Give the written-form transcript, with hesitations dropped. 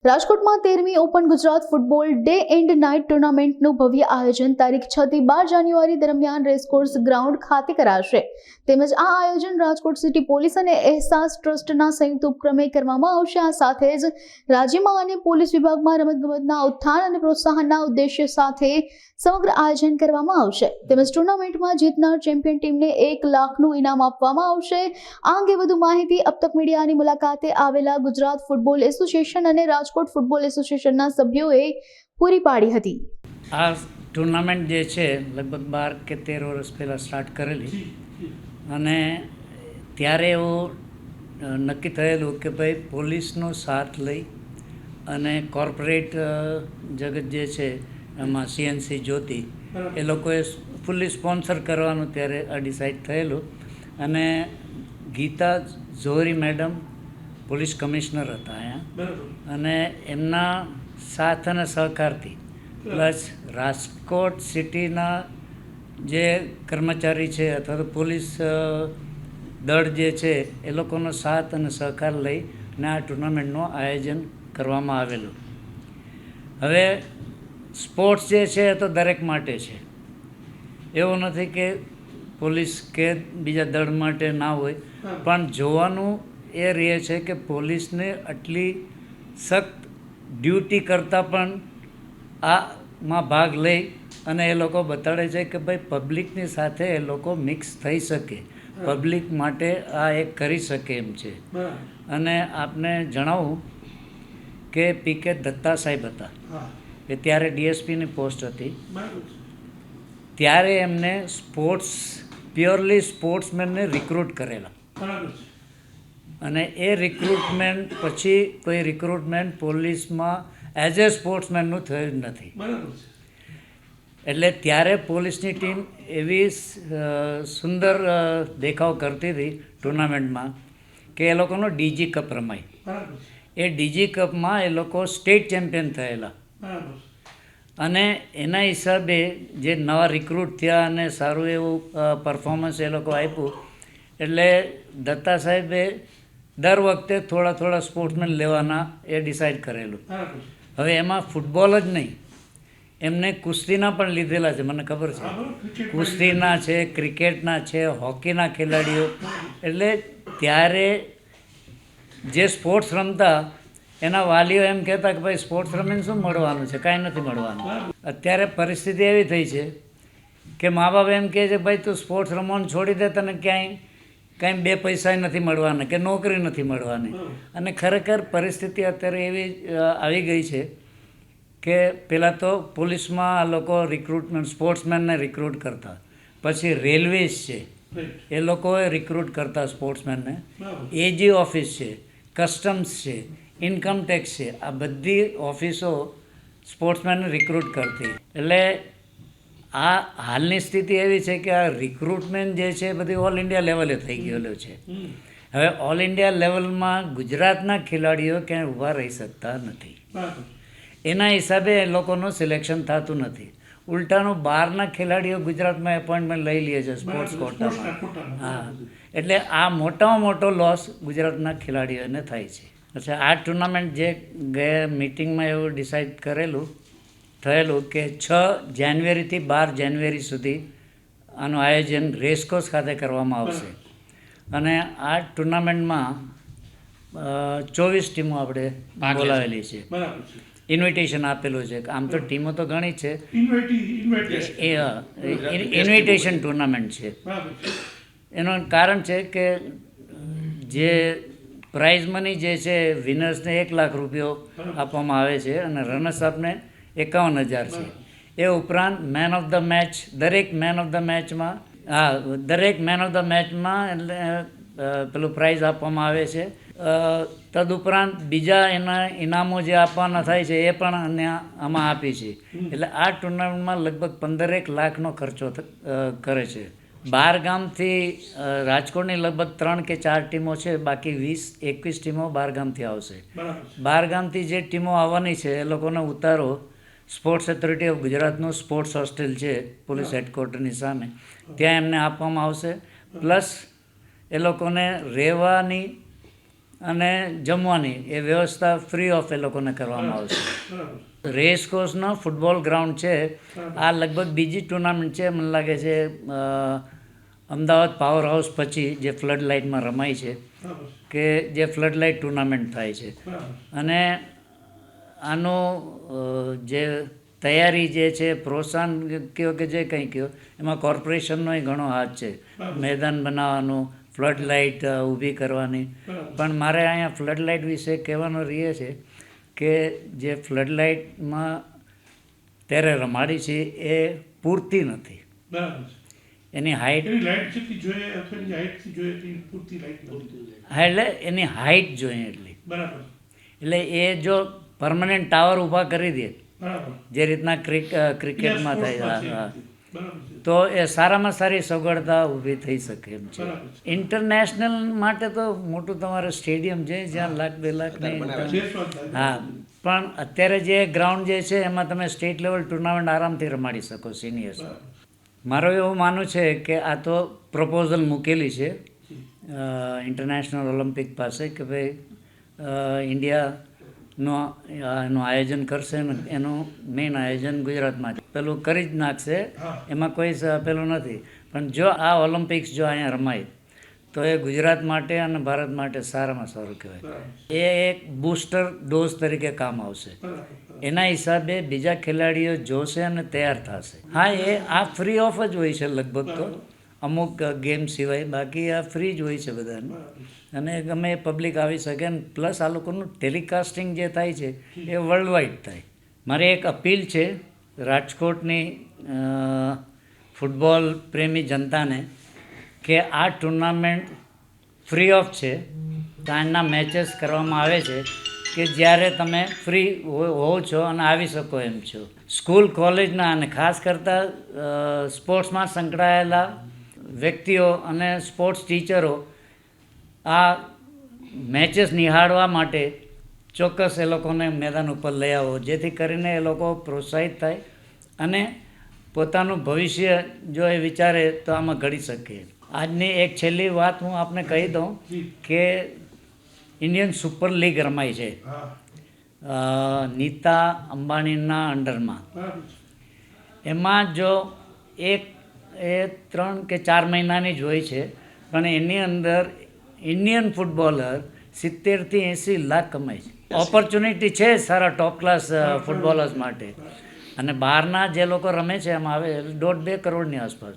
રાજકોટમાં 13મી open Gujarat football day and night ટુર્નામેન્ટનું ભવ્ય આયોજન તારીખ 6 થી 12 જાન્યુઆરી દરમિયાન રેસકોર્સ ગ્રાઉન્ડ ખાતે કરાશે. તેમજ આ આયોજન રાજકોટ સિટી પોલીસ અને એહસાસ ટ્રસ્ટના સંયુક્ત ઉપક્રમે કરવામાં આવશે. આ સાથે જ રાજ્યમાં અને પોલીસ વિભાગમાં રમતગમતના ઉત્થાન અને પ્રોત્સાહનના ઉદ્દેશ્ય સાથે સમગ્ર આયોજન કરવામાં આવશે. તેમજ ટુર્નામેન્ટમાં જીતનાર ચેમ્પિયન ટીમને 1 લાખનું ઇનામ આપવામાં આવશે. આ અંગે વધુ માહિતી અબ તક મીડિયાની મુલાકાતે આવેલા ગુજરાત ફૂટબોલ એસોસિએશન અને રાજકોટ ફૂટબોલ એસોસિએશનના સભ્યોએ પૂરી પાડી હતી. આ ટુર્નામેન્ટ જે છે લગભગ 12 કે 13 વર્ષ પહેલાં સ્ટાર્ટ કરેલી અને ત્યારે એવું નક્કી થયેલું કે ભાઈ પોલીસનો સાથ લઈ અને કોર્પોરેટ જગત જે છે એમાં CNC જ્યોતિ એ લોકોએ ફૂલ્લી સ્પોન્સર કરવાનું ત્યારે આ ડિસાઇડ થયેલું. અને ગીતા ઝોહરી મેડમ પોલીસ કમિશનર હતા અહીંયા અને એમના સાથ અને સહકારથી પ્લસ રાજકોટ સિટીના જે કર્મચારી છે અથવા તો પોલીસ દળ જે છે એ લોકોનો સાથ અને સહકાર લઈને આ ટુર્નામેન્ટનું આયોજન કરવામાં આવેલું. હવે સ્પોર્ટ્સ જે છે એ તો દરેક માટે છે, એવું નથી કે પોલીસ કે બીજા દળ માટે ના હોય, પણ જોવાનું એ રહે છે કે પોલીસને આટલી સખ્ત ડ્યુટી કરતાં પણ આમાં ભાગ લઈ અને એ લોકો બતાડે છે કે ભાઈ પબ્લિકની સાથે એ લોકો મિક્સ થઈ શકે, પબ્લિક માટે આ એક કરી શકે એમ છે. અને આપને જણાવું કે PK દત્તા સાહેબ હતા એ ત્યારે DSPની પોસ્ટ હતી, ત્યારે એમને પ્યોરલી સ્પોર્ટ્સમેનને રિક્રુટ કરેલા અને એ રિક્રુટમેન્ટ પછી કોઈ રિક્રુટમેન્ટ પોલીસમાં એઝ એ સ્પોર્ટ્સમેનનું થયું જ નથી. એટલે ત્યારે પોલીસની ટીમ એવી સુંદર દેખાવ કરતી હતી ટુર્નામેન્ટમાં કે એ લોકોનો DG કપ રમાય. એ DG કપમાં એ લોકો સ્ટેટ ચેમ્પિયન થયેલા અને એના હિસાબે જે નવા રિક્રુટ થયા અને સારું એવું પરફોર્મન્સ એ લોકો આપ્યું એટલે દત્તા સાહેબે દર વખતે થોડા સ્પોર્ટ્સમેન લેવાના એ ડિસાઇડ કરેલું. હવે એમાં ફૂટબોલ જ નહીં, એમને કુસ્તીના પણ લીધેલા છે, મને ખબર છે. કુસ્તીના છે, ક્રિકેટના છે, હોકીના ખેલાડીઓ. એટલે ત્યારે જે સ્પોર્ટ્સ રમતા એના વાલીઓ એમ કહેતા કે ભાઈ સ્પોર્ટ્સ રમીને શું મળવાનું છે, કાંઈ નથી મળવાનું. અત્યારે પરિસ્થિતિ એવી થઈ છે કે મા બાપ એમ કહે છે ભાઈ તું સ્પોર્ટ્સ રમવાનું છોડી દે, તને કાંઈ 2 પૈસા નથી મળવાના કે નોકરી નથી મળવાની. અને ખરેખર પરિસ્થિતિ અત્યારે એવી આવી ગઈ છે કે પહેલાં તો પોલીસમાં આ લોકો રિક્રુટમેન્ટ સ્પોર્ટ્સમેનને રિક્રુટ કરતા, પછી રેલવેઝ છે એ લોકોએ રિક્રુટ કરતા સ્પોર્ટ્સમેનને, AG ઓફિસ છે, કસ્ટમ્સ છે, ઇન્કમટેક્સ છે, આ બધી ઓફિસો સ્પોર્ટ્સમેનને રિક્રુટ કરતી. એટલે આ હાલની સ્થિતિ એવી છે કે આ રિક્રુટમેન્ટ જે છે બધી ઓલ ઇન્ડિયા લેવલે થઈ ગયેલું છે. હવે ઓલ ઇન્ડિયા લેવલમાં ગુજરાતના ખેલાડીઓ ક્યાંય ઊભા રહી શકતા નથી. એના હિસાબે એ લોકોનું સિલેક્શન થતું નથી. ઉલટાનું બહારના ખેલાડીઓ ગુજરાતમાં એપોઇન્ટમેન્ટ લઈ લે છે સ્પોર્ટ્સ કોટામાં. હા, એટલે આ મોટામાં મોટો લોસ ગુજરાતના ખેલાડીઓને થાય છે. અચ્છા, આ ટુર્નામેન્ટ જે ગયા મિટિંગમાં એવું ડિસાઇડ થયેલું કે 6 જાન્યુઆરીથી 12 જાન્યુઆરી સુધી આનું આયોજન રેસકોર્સ ખાતે કરવામાં આવશે. અને આ ટુર્નામેન્ટમાં 24 ટીમો આપણે બોલાવેલી છે, ઇન્વિટેશન આપેલું છે. આમ તો ટીમો તો ઘણી છે, ઇન્વિટેશન ટુર્નામેન્ટ છે. એનું કારણ છે કે જે પ્રાઇઝ મની જે છે વિનર્સને 1 લાખ રૂપિયો આપવામાં આવે છે અને રનર્સ આપને 51,000 છે. એ ઉપરાંત મેન ઓફ ધ મેચ દરેક મેન ઓફ ધ મેચમાં એટલે પેલું પ્રાઇઝ આપવામાં આવે છે. તદુપરાંત બીજા એના ઇનામો જે આપવાના થાય છે એ પણ આમાં આપી છે. એટલે આ ટુર્નામેન્ટમાં લગભગ 15 લાખનો ખર્ચો કરે છે. 12 ગામથી રાજકોટની લગભગ 3 કે 4 ટીમો છે, બાકી 20-21 ટીમો 12 ગામથી આવશે. 12 ગામથી જે ટીમો આવવાની છે એ લોકોનો ઉતારો સ્પોર્ટ્સ ઓથોરિટી ઓફ ગુજરાતનું સ્પોર્ટ્સ હોસ્ટેલ છે પોલીસ હેડક્વાર્ટરની સામે, ત્યાં એમને આપવામાં આવશે. પ્લસ એ લોકોને રહેવાની અને જમવાની એ વ્યવસ્થા ફ્રી ઓફ એ લોકોને કરવામાં આવશે. રેસ કોર્સનો ફૂટબોલ ગ્રાઉન્ડ છે, આ લગભગ બીજી ટુર્નામેન્ટ છે મને લાગે છે અમદાવાદ પાવર હાઉસ પછી જે ફ્લડ લાઇટમાં રમાય છે, કે જે ફ્લડ લાઇટ ટુર્નામેન્ટ થાય છે. અને આનો જે તૈયારી જે છે, પ્રોત્સાહન કહો કે જે કંઈ કહો, એમાં કોર્પોરેશનનો ઘણો હાથ છે. મેદાન બનાવવાનું, ફ્લડ લાઇટ ઊભી કરવાની. પણ મારે અહીંયા ફ્લડ લાઇટ વિશે કહેવાનું રહે છે કે જે ફ્લડ લાઇટમાં ત્યારે રમાડી છે એ પૂરતી નથી. એની હાઇટ એટલે એની હાઇટ જોઈએ એટલી. એટલે એ જો પરમનન્ટ ટાવર ઊભા કરી દે, જે રીતના ક્રિકેટમાં થાય, તો એ સારામાં સારી સગવડતા ઊભી થઈ શકે એમ છે. ઇન્ટરનેશનલ માટે તો મોટું તમારે સ્ટેડિયમ છે જ્યાં લાખ 2 લાખની. હા, પણ અત્યારે જે ગ્રાઉન્ડ જે છે એમાં તમે સ્ટેટ લેવલ ટુર્નામેન્ટ આરામથી રમાડી શકો સિનિયર્સમાં. મારું એવું માનવું છે કે આ તો પ્રપોઝલ મૂકેલી છે ઇન્ટરનેશનલ ઓલિમ્પિક પાસે કે ભાઈ ઇન્ડિયાનું એનું આયોજન કરશે ને એનું મેઇન આયોજન ગુજરાતમાં પેલું કરી જ નાખશે, એમાં કોઈ પેલું નથી. પણ જો આ ઓલિમ્પિક્સ જો અહીંયા રમાય તો એ ગુજરાત માટે અને ભારત માટે સારામાં સારું કહેવાય. એ એક બૂસ્ટર ડોઝ તરીકે કામ આવશે. એના હિસાબે બીજા ખેલાડીઓ જોશે અને તૈયાર થશે. હા, એ આ ફ્રી ઓફ જ હોય છે લગભગ તો, અમુક ગેમ સિવાય, બાકી આ ફ્રી જ હોય છે બધાને. અને ગમે પબ્લિક આવી શકે. અને પ્લસ આ લોકોનું ટેલિકાસ્ટિંગ જે થાય છે એ વર્લ્ડ વાઇડ થાય. મારી એક અપીલ છે રાજકોટની ફૂટબોલ પ્રેમી જનતાને કે આ ટુર્નામેન્ટ ફ્રી ઓફ છે, ત્યાંના મેચેસ કરવામાં આવે છે કે જ્યારે તમે ફ્રી હો છો અને આવી શકો એમ છો. સ્કૂલ કોલેજના અને ખાસ કરતાં સ્પોર્ટ્સમાં સંકળાયેલા વ્યક્તિઓ અને સ્પોર્ટ્સ ટીચરો આ મેચેસ નિહાળવા માટે ચોક્કસ એ લોકોને મેદાન ઉપર લઈ આવો, જેથી કરીને એ લોકો પ્રોત્સાહિત થાય અને પોતાનું ભવિષ્ય જો એ વિચારે તો આમાં ઘડી શકે. આજની એક છેલ્લી વાત હું આપને કહી દઉં કે ઇન્ડિયન સુપર લીગ રમાય છે નીતા અંબાણીના અંડરમાં. એમાં જો એ 3 કે 4 મહિનાની જ હોય છે, પણ એની અંદર ઇન્ડિયન ફૂટબોલર 70 થી 80 લાખ કમાય છે. ઓપોર્ચ્યુનિટી છે સારા ટોપ ક્લાસ ફૂટબોલર્સ માટે. અને બહારના જે લોકો રમે છે એમાં આવે 1.5-2 કરોડની આસપાસ.